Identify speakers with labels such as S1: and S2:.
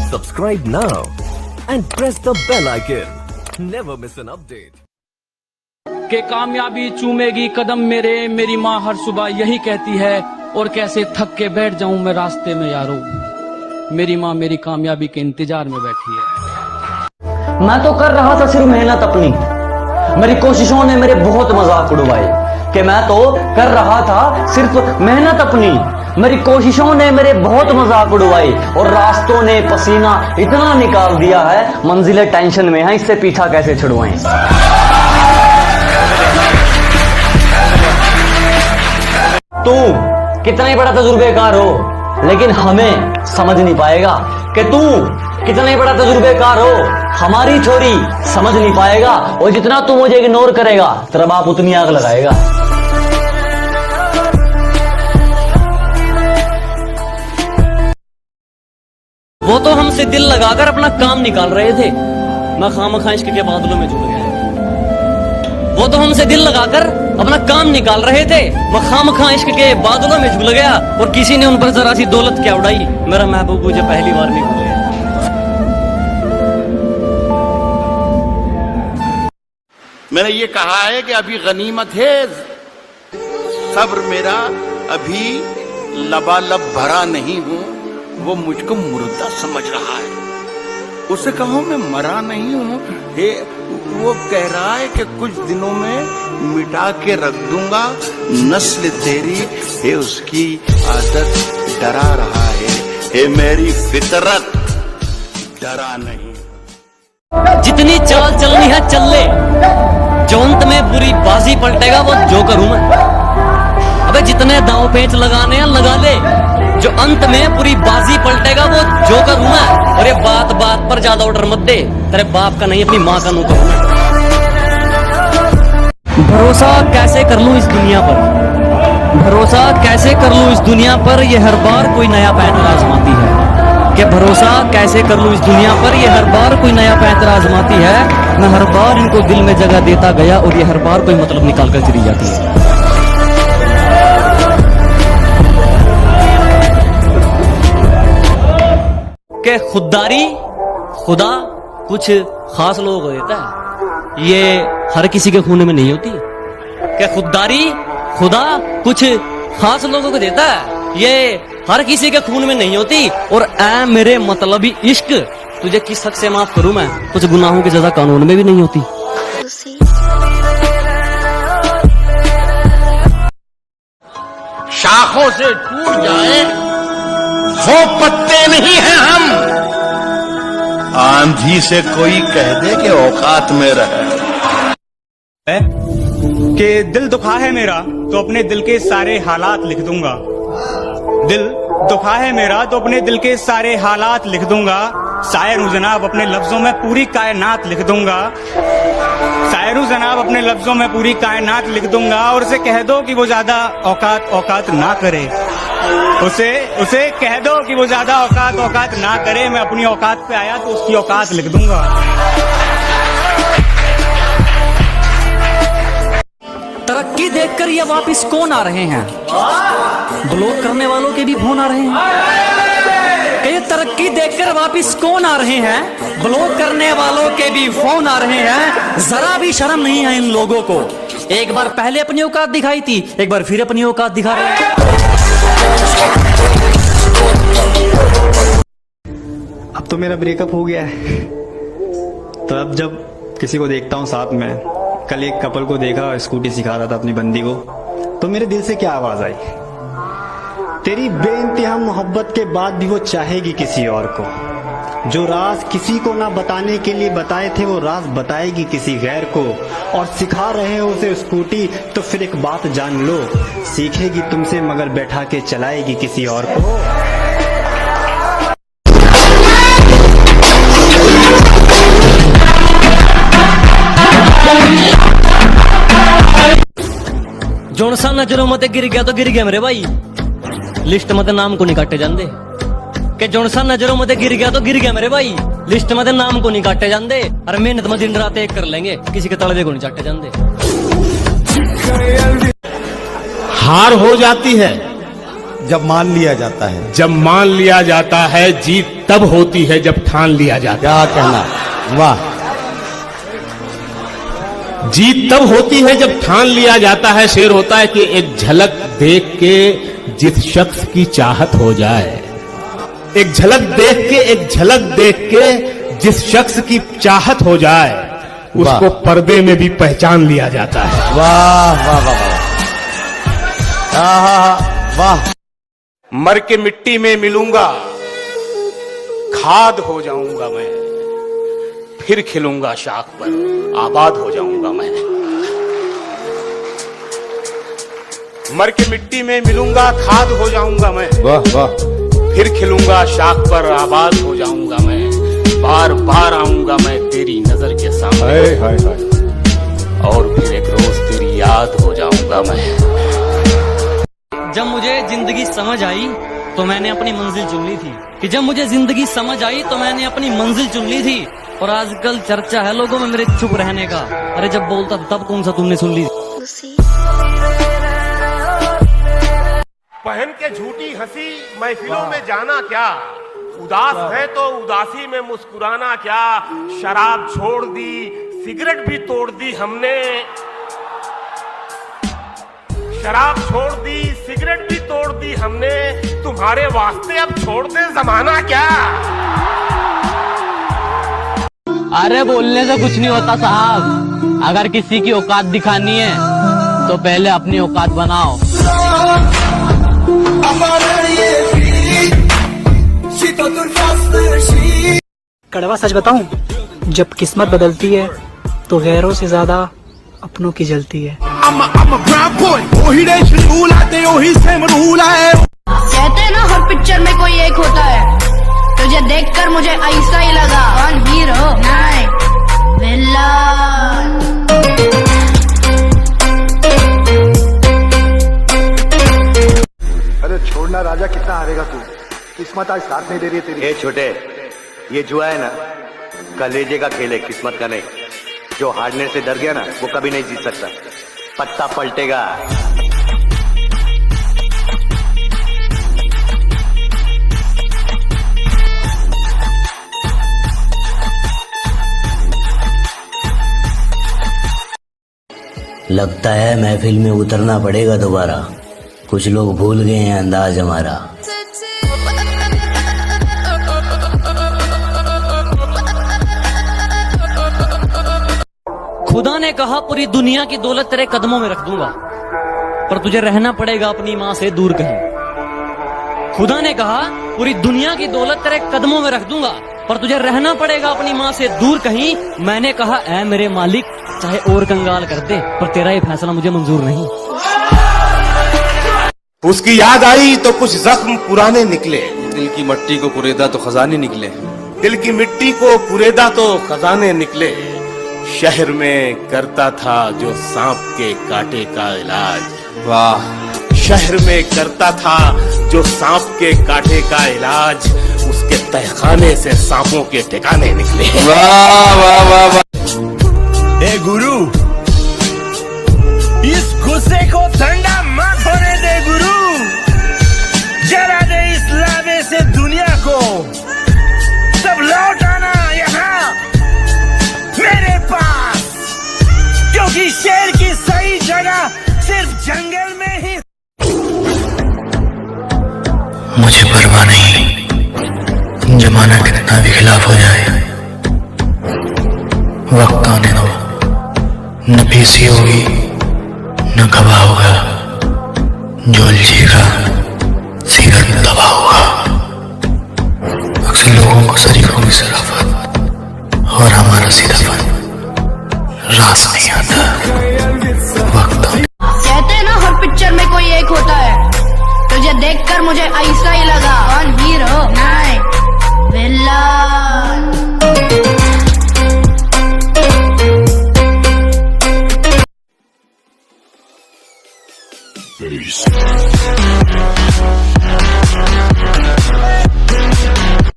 S1: Subscribe now and press the bell icon. Never miss an update.
S2: के कामयाबी चूमेगी कदम मेरे, मेरी माँ हर सुबह यही कहती है। और कैसे थक के बैठ जाऊं मैं रास्ते में यारो, मेरी माँ मेरी कामयाबी के इंतजार में बैठी है।
S3: मैं तो कर रहा था सिर्फ मेहनत अपनी, मेरी कोशिशों ने मेरे बहुत मजाक उड़वाए। कि मैं तो कर रहा था सिर्फ मेहनत अपनी, मेरी कोशिशों ने मेरे बहुत मजाक उड़वाए। और रास्तों ने पसीना इतना निकाल दिया है, मंजिलें टेंशन में हैं, इससे पीछा कैसे छुड़वाएं। तू कितना ही बड़ा तजुर्बेकार हो, लेकिन हमें समझ नहीं पाएगा। कि तू कितना ही बड़ा तजुर्बेकार हो, हमारी छोरी समझ नहीं पाएगा। और जितना तू मुझे इग्नोर करेगा, तेरा बाप उतनी आग लगाएगा। वो तो हमसे दिल लगाकर अपना काम निकाल रहे थे, मैं खामखा इश्क के बादलों में जुड़ गया। वो तो हमसे दिल लगाकर अपना काम निकाल रहे थे, मैं खामखा इश्क के बादलों में झूल गया। और किसी ने उन पर जरा सी दौलत क्या उड़ाई, मेरा महबूब मुझे पहली बार नहीं भूल गया।
S4: मैंने ये कहा है कि अभी गनीमत है, सब्र मेरा अभी लबालब भरा नहीं हूं। वो मुझको मुर्दा समझ रहा है, उसे कहो मैं मरा नहीं हूं। हे वो कह रहा है कि कुछ दिनों में मिटा के रख दूंगा नस्ल तेरी, हे उसकी आदत डरा रहा है। हे मेरी फितरत डरा नहीं।
S3: जितनी चाल चलनी है चल ले, जो अंत में पूरी बाजी पलटेगा वो जो करूं मैं। अबे जितने दांव पेंच लगाने हैं लगा ले, जो अंत में पूरी बाजी पलटेगा वो जो करूं मैं। और ये बात बात पर ज्यादा ऑर्डर मत दे, तेरे बाप का नहीं अपनी माँ का नौकर हूं मैं। भरोसा कैसे कर लूं इस दुनिया पर, भरोसा कैसे कर लूं इस दुनिया पर, ये हर बार कोई नया पैंतरा आजमाती है। कि भरोसा कैसे कर लूं इस दुनिया पर, ये हर बार कोई नया पैंतरा आजमाती है। मैं हर बार इनको दिल में जगह देता गया, और ये हर बार कोई मतलब निकाल कर चली जाती है। कि खुददारी खुदा कुछ खास लोगों को देता है, ये हर किसी के खून में नहीं होती। कि खुददारी खुदा कुछ खास लोगों को देता है, ये हर किसी के खून में नहीं होती। और ऐ मेरे मतलबी इश्क, तुझे किस हक से माफ करूं मैं, कुछ गुनाहों की सजा कानून में भी नहीं होती।
S4: शाखों से टूट जाए वो पत्ते नहीं हैं हम, आंधी से कोई कह दे कि औकात में रहे।
S5: कि दिल दुखा है मेरा तो अपने दिल के सारे हालात लिख दूंगा। दिल दुखा है मेरा तो अपने दिल के सारे हालात लिख दूंगा। शायर हूं जनाब, अपने लफ्जों में पूरी कायनात लिख दूंगा। शायर हूं जनाब, अपने लफ्जों में पूरी कायनात लिख दूंगा। और उसे कह दो कि वो ज्यादा औकात ना करे, उसे कह दो कि वो ज्यादा औकात ना करे। मैं अपनी औकात पे आया तो उसकी औकात लिख दूंगा।
S3: तरक्की देखकर ये वापिस कौन आ रहे हैं, ब्लॉक करने वालों के भी फोन आ रहे हैं। कि ये तरक्की देखकर वापिस कौन आ रहे हैं, ब्लॉक करने वालों के भी फोन आ रहे हैं। जरा भी शर्म नहीं है इन लोगों को, एक बार पहले अपनी औकात दिखाई थी, एक बार फिर अपनी औकात दिखा रहे हैं।
S5: अब तो मेरा ब्रेकअप हो गया है, तो अब जब किसी को देखता हूँ साथ में, कल एक कपल को देखा स्कूटी सिखा रहा था अपनी बंदी को, तो मेरे दिल से क्या आवाज आई, तेरी बेइंतहा मोहब्बत के बाद भी वो चाहेगी किसी और को। जो राज किसी को ना बताने के लिए बताए थे, वो राज बताएगी किसी गैर को। और सिखा रहे हो उसे स्कूटी, तो फिर एक बात जान लो, सीखेगी तुमसे मगर बैठा के चलाएगी किसी और को।
S3: जोन सा नजरों मत गिर गया तो गिर गया मेरे भाई, लिस्ट मत नाम को नहीं काटे जाते। कि जोन सा नजरों मत गिर गया तो गिर गया मेरे भाई, लिस्ट मत नाम को नहीं काटे जाते। और मेहनत में दिन रात एक कर लेंगे, किसी के तलवे को नहीं चाटे जाते।
S4: हार हो जाती है
S6: जब मान लिया जाता है।
S7: जब मान लिया जाता है, जीत तब होती है जब ठान लिया जाता
S6: क्या कहना, वाह।
S7: है। जीत तब होती है जब ठान लिया जाता है। शेर होता है कि एक झलक देख के जिस शख्स की चाहत हो जाए, एक झलक देख के जिस शख्स की चाहत हो जाए, उसको पर्दे में भी पहचान लिया जाता है।
S6: वाह वाह वाह वाह वाह।
S7: मर के मिट्टी में मिलूंगा, खाद हो जाऊंगा मैं, फिर खिलूंगा शाख पर, आबाद हो जाऊंगा मैं। मर के मिट्टी में मिलूंगा, खाद हो जाऊंगा मैं,
S6: वाह वाह।
S7: फिर खिलूंगा शाख पर, आबाद हो जाऊंगा मैं। बार बार आऊंगा मैं तेरी नजर के सामने,
S6: हाय हाय हाय।
S7: और फिर एक रोज तेरी याद हो जाऊंगा मैं।
S3: जब मुझे जिंदगी समझ आई तो मैंने अपनी मंजिल चुन ली थी, कि जब मुझे जिंदगी समझ आई तो मैंने अपनी मंजिल चुन ली थी। और आजकल चर्चा है लोगों में मेरे चुप रहने का। अरे जब बोलता तब कौन सा तुमने सुन ली?
S7: पहन के झूठी हंसी महफिलों में जाना क्या, उदास है तो उदासी में मुस्कुराना क्या। शराब छोड़ दी, सिगरेट भी तोड़ दी हमने, शराब छोड़ दी, सिगरेट भी तोड़ दी हमने। तुम्हारे वास्ते अब छोड़ दे जमाना क्या।
S2: अरे बोलने से कुछ नहीं होता साहब, अगर किसी की औकात दिखानी है तो पहले अपनी औकात बनाओ।
S8: कड़वा सच बताऊं, जब किस्मत बदलती है तो गैरों से ज्यादा अपनों की जलती है।
S9: कहते हैं ना हर पिक्चर में कोई एक होता है, तुझे देखकर मुझे ऐसा ही लगा। कौन हीरो? नहीं, विलन।
S10: अरे छोड़ना राजा, कितना हारेगा तू? किस्मत आज साथ नहीं दे रही है तेरी।
S11: ए छोटे, ये जुआ है ना, कलेजे का खेल है, किस्मत का नहीं। जो हारने से डर गया ना, वो कभी नहीं जीत सकता। पत्ता पलटेगा।
S12: लगता है महफिल में उतरना पड़ेगा दोबारा, कुछ लोग भूल गए हैं अंदाज हमारा।
S3: खुदा ने कहा पूरी दुनिया की दौलत तेरे कदमों में रख दूंगा, पर तुझे रहना पड़ेगा अपनी माँ से दूर कहीं। खुदा ने कहा पूरी दुनिया की दौलत तेरे कदमों में रख दूंगा, पर तुझे रहना पड़ेगा अपनी माँ से दूर कहीं। मैंने कहा ऐ मेरे मालिक, चाहे और कंगाल कर दे, पर तेरा ये फैसला मुझे मंजूर नहीं।
S7: उसकी याद आई तो कुछ जख्म पुराने निकले,
S6: दिल की मिट्टी को कुरेदा तो खजाने निकले।
S7: दिल की मिट्टी को कुरेदा तो खजाने निकले। शहर में करता था जो सांप के कांटे का इलाज,
S6: वाह।
S7: शहर में करता था जो सांप के कांटे का इलाज, उसके तहखाने से सांपों के ठिकाने निकले।
S6: वाह वाह वाह वाह।
S1: ए गुरु, इस गुस्से को ठंडा मत होने दे गुरु, जला दे इस लावे से दुनिया को, तब लौट आना यहाँ मेरे पास, क्योंकि शेर की सही जगह सिर्फ जंगल में ही।
S12: मुझे परवाह नहीं जमाना कितना भी खिलाफ हो जाए, वक्त आने दो, न पीसी होगी न गवाह होगा, जो उलझेगा सीधा दबा होगा। अक्सर लोगों को शरीफों की शराफत और हमारा सीधापन रास नहीं आता।